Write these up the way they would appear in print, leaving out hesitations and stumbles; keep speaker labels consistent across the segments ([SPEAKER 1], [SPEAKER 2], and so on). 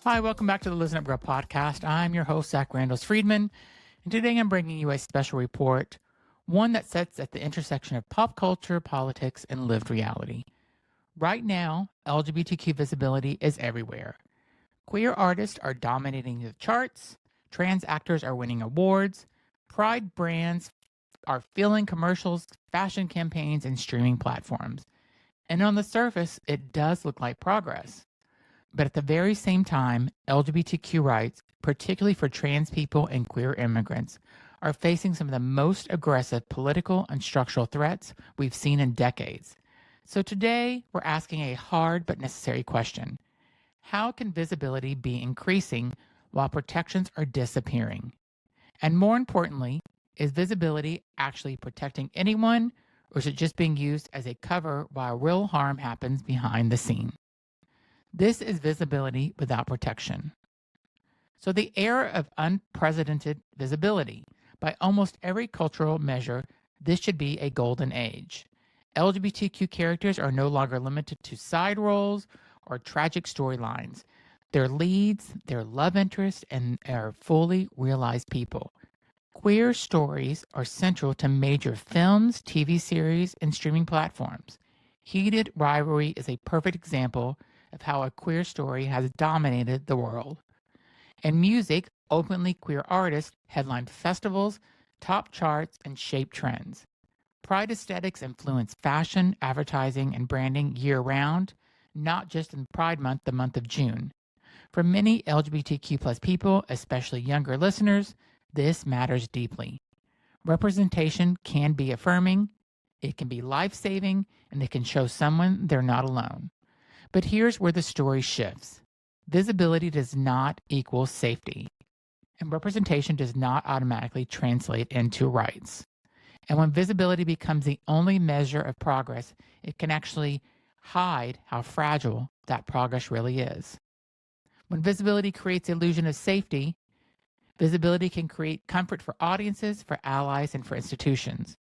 [SPEAKER 1] Hi, welcome back to the Listen Up Girl podcast. I'm your host, Zach Randles-Friedman, and today I'm bringing you a special report, one that sits at the intersection of pop culture, politics, and lived reality. Right now, LGBTQ visibility is everywhere. Queer artists are dominating the charts, trans actors are winning awards, pride brands are filling commercials, fashion campaigns, and streaming platforms. And on the surface, it does look like progress. But at the very same time, LGBTQ rights, particularly for trans people and queer immigrants, are facing some of the most aggressive political and structural threats we've seen in decades. So today, we're asking a hard but necessary question. How can visibility be increasing while protections are disappearing? And more importantly, is visibility actually protecting anyone, or is it just being used as a cover while real harm happens behind the scene? This is visibility without protection. So the era of unprecedented visibility. By almost every cultural measure, this should be a golden age. LGBTQ characters are no longer limited to side roles or tragic storylines. They're leads, they're love interests, and are fully realized people. Queer stories are central to major films, TV series, and streaming platforms. Heated Rivalry is a perfect example of how a queer story has dominated the world. In music, openly queer artists headline festivals, top charts, and shape trends. Pride aesthetics influence fashion, advertising, and branding year-round, not just in Pride Month, the month of June. For many LGBTQ+ people, especially younger listeners, this matters deeply. Representation can be affirming, it can be life-saving, and it can show someone they're not alone. But here's where the story shifts. Visibility does not equal safety, and representation does not automatically translate into rights. And when visibility becomes the only measure of progress, it can actually hide how fragile that progress really is. When visibility creates the illusion of safety, visibility can create comfort for audiences, for allies, and for institutions.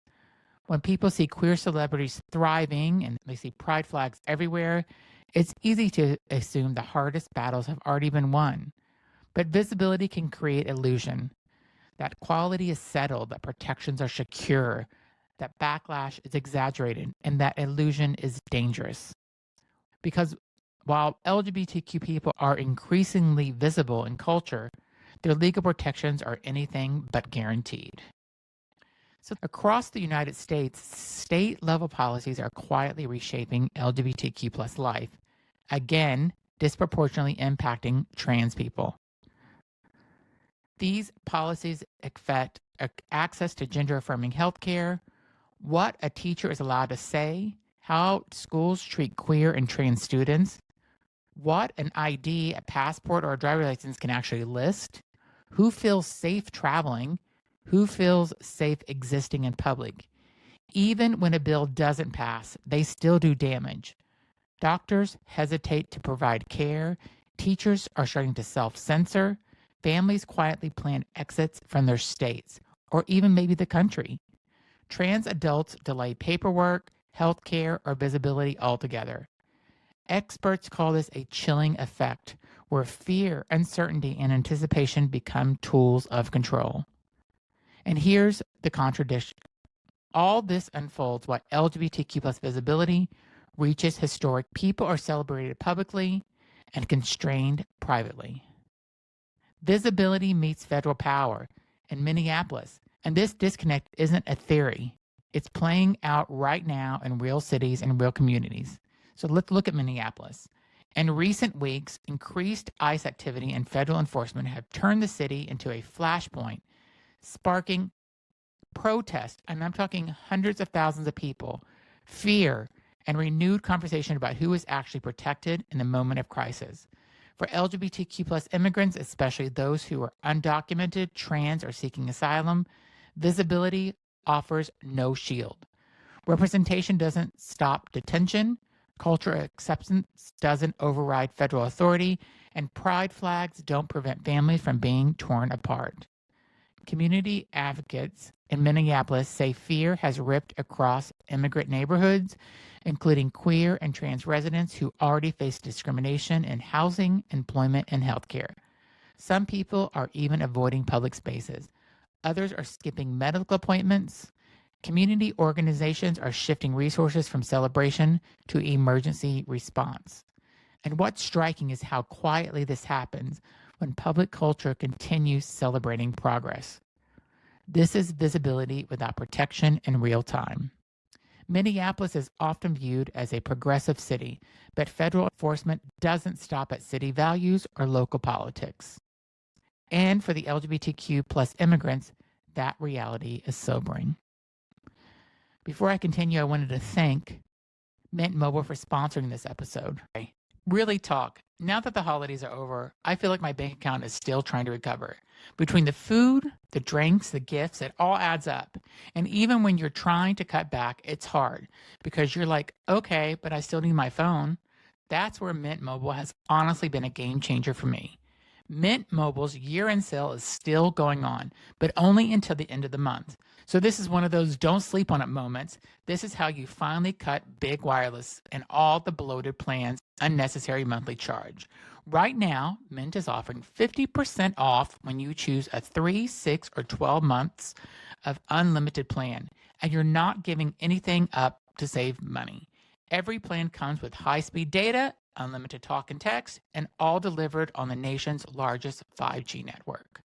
[SPEAKER 1] When people see queer celebrities thriving and they see pride flags everywhere, it's easy to assume the hardest battles have already been won. But visibility can create illusion. That quality is settled, that protections are secure, that backlash is exaggerated, and that illusion is dangerous. Because while LGBTQ people are increasingly visible in culture, their legal protections are anything but guaranteed. So across the United States, state-level policies are quietly reshaping LGBTQ+ life, again, disproportionately impacting trans people. These policies affect access to gender-affirming healthcare, what a teacher is allowed to say, how schools treat queer and trans students, what an ID, a passport, or a driver's license can actually list, who feels safe traveling, who feels safe existing in public. Even when a bill doesn't pass, they still do damage. Doctors hesitate to provide care. Teachers are starting to self-censor. Families quietly plan exits from their states, or even maybe the country. Trans adults delay paperwork, health care, or visibility altogether. Experts call this a chilling effect, where fear, uncertainty, and anticipation become tools of control. And here's the contradiction. All this unfolds while LGBTQ+ visibility reaches historic. People are celebrated publicly and constrained privately. Visibility meets federal power in Minneapolis, and this disconnect isn't a theory. It's playing out right now in real cities and real communities. So let's look at Minneapolis. In recent weeks, increased ICE activity and federal enforcement have turned the city into a flashpoint, sparking protest, and I'm talking hundreds of thousands of people, fear, and renewed conversation about who is actually protected in the moment of crisis. For LGBTQ+ immigrants, especially those who are undocumented, trans, or seeking asylum, visibility offers no shield. Representation doesn't stop detention, cultural acceptance doesn't override federal authority, and pride flags don't prevent families from being torn apart. Community advocates in Minneapolis say fear has ripped across immigrant neighborhoods, including queer and trans residents who already face discrimination in housing, employment, and healthcare. Some people are even avoiding public spaces. Others are skipping medical appointments. Community organizations are shifting resources from celebration to emergency response. And what's striking is how quietly this happens when public culture continues celebrating progress. This is visibility without protection in real time. Minneapolis is often viewed as a progressive city, but federal enforcement doesn't stop at city values or local politics. And for the LGBTQ plus immigrants, that reality is sobering. Before I continue, I wanted to thank Mint Mobile for sponsoring this episode. Really talk. Now that the holidays are over, I feel like my bank account is still trying to recover. Between the food, the drinks, the gifts, it all adds up. And even when you're trying to cut back, it's hard because you're like, okay, but I still need my phone. That's where Mint Mobile has honestly been a game changer for me. Mint Mobile's year-end sale is still going on, but only until the end of the month. So this is one of those don't sleep on it moments. This is how you finally cut big wireless and all the bloated plans, unnecessary monthly charge. Right now, Mint is offering 50% off when you choose a 3, 6, or 12 months of unlimited plan, and you're not giving anything up to save money. Every plan comes with high-speed data, unlimited talk and text, and all delivered on the nation's largest 5G network.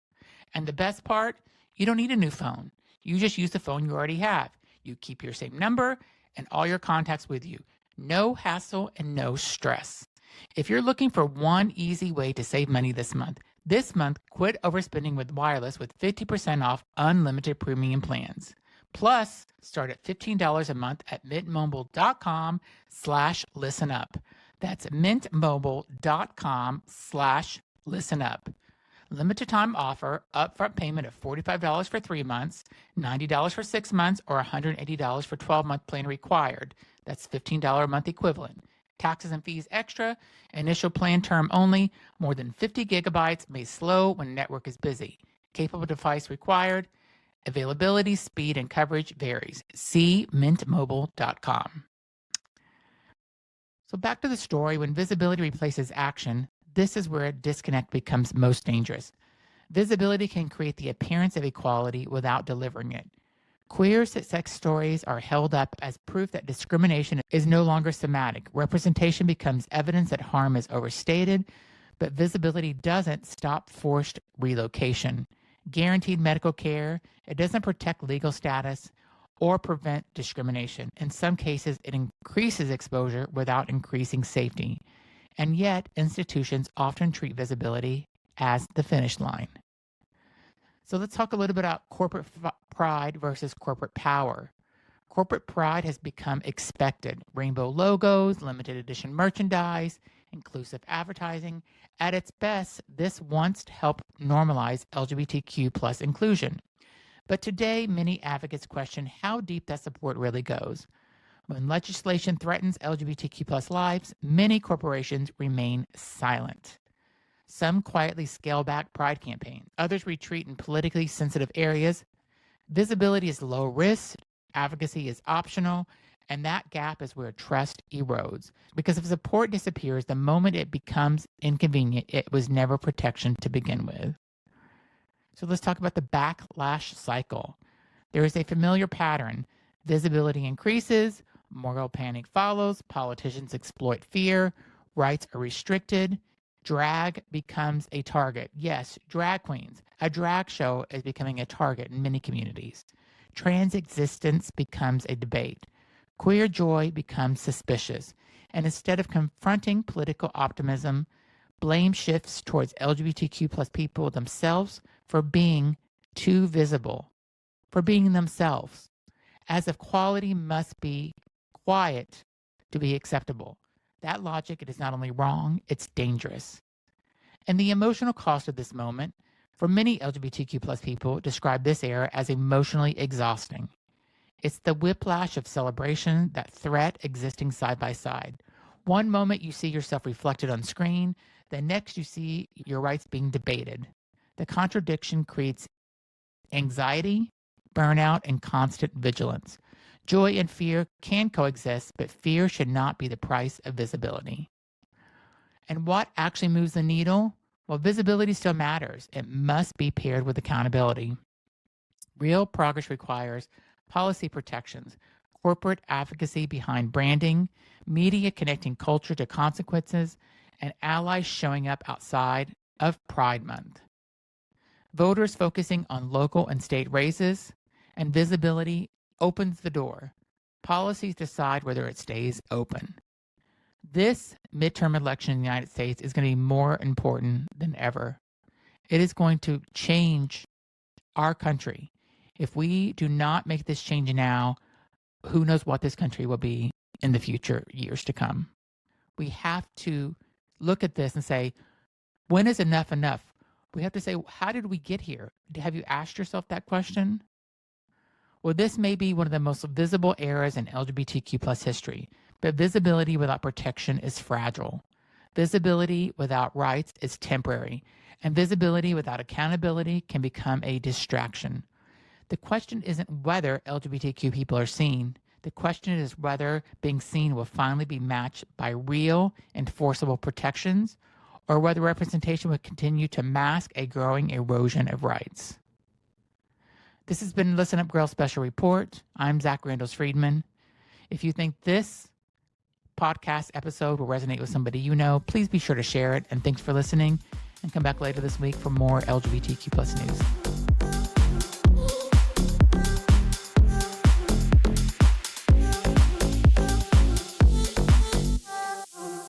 [SPEAKER 1] And the best part, you don't need a new phone. You just use the phone you already have. You keep your same number and all your contacts with you. No hassle and no stress. If you're looking for one easy way to save money this month, quit overspending with wireless with 50% off unlimited premium plans. Plus, start at $15 a month at mintmobile.com/listenup. That's mintmobile.com/listenup. Limited time offer, upfront payment of $45 for 3 months, $90 for 6 months, or $180 for 12-month plan required. That's $15 a month equivalent. Taxes and fees extra, initial plan term only, more than 50 gigabytes, may slow when network is busy. Capable device required. Availability, speed, and coverage varies. See mintmobile.com. So back to the story, when visibility replaces action, this is where a disconnect becomes most dangerous. Visibility can create the appearance of equality without delivering it. Queer sex stories are held up as proof that discrimination is no longer somatic. Representation becomes evidence that harm is overstated, but visibility doesn't stop forced relocation. Guaranteed medical care, it doesn't protect legal status or prevent discrimination. In some cases, it increases exposure without increasing safety. And yet, institutions often treat visibility as the finish line. So let's talk a little bit about corporate pride versus corporate power. Corporate pride has become expected. Rainbow logos, limited edition merchandise, inclusive advertising. At its best, this once helped normalize LGBTQ plus inclusion. But today, many advocates question how deep that support really goes. When legislation threatens LGBTQ plus lives, many corporations remain silent. Some quietly scale back pride campaigns. Others retreat in politically sensitive areas. Visibility is low risk, advocacy is optional, and that gap is where trust erodes. Because if support disappears the moment it becomes inconvenient, it was never protection to begin with. So let's talk about the backlash cycle. There is a familiar pattern. Visibility increases, moral panic follows, politicians exploit fear, rights are restricted, drag becomes a target. Yes, drag queens. A drag show is becoming a target in many communities. Trans existence becomes a debate. Queer joy becomes suspicious. And instead of confronting political optimism, blame shifts towards LGBTQ plus people themselves for being too visible, for being themselves, as if quality must be quiet to be acceptable. That logic, it is not only wrong, it's dangerous. And the emotional cost of this moment, for many LGBTQ plus people, describe this era as emotionally exhausting. It's the whiplash of celebration, that threat existing side by side. One moment you see yourself reflected on screen, the next you see your rights being debated. The contradiction creates anxiety, burnout, and constant vigilance. Joy and fear can coexist, but fear should not be the price of visibility. And what actually moves the needle? Well, visibility still matters. It must be paired with accountability. Real progress requires policy protections, corporate advocacy behind branding, media connecting culture to consequences, and allies showing up outside of Pride Month. Voters focusing on local and state races, and visibility opens the door. Policies decide whether it stays open. This midterm election in the United States is going to be more important than ever. It is going to change our country. If we do not make this change now, who knows what this country will be in the future years to come. We have to look at this and say, when is enough enough? We have to say, how did we get here? Have you asked yourself that question? Well, this may be one of the most visible eras in LGBTQ plus history, but visibility without protection is fragile. Visibility without rights is temporary, and visibility without accountability can become a distraction. The question isn't whether LGBTQ people are seen. The question is whether being seen will finally be matched by real, enforceable protections, or whether representation will continue to mask a growing erosion of rights. This has been Listen Up Girl Special Report. I'm Zach Randles-Friedman. If you think this podcast episode will resonate with somebody you know, please be sure to share it. And thanks for listening. And come back later this week for more LGBTQ plus news.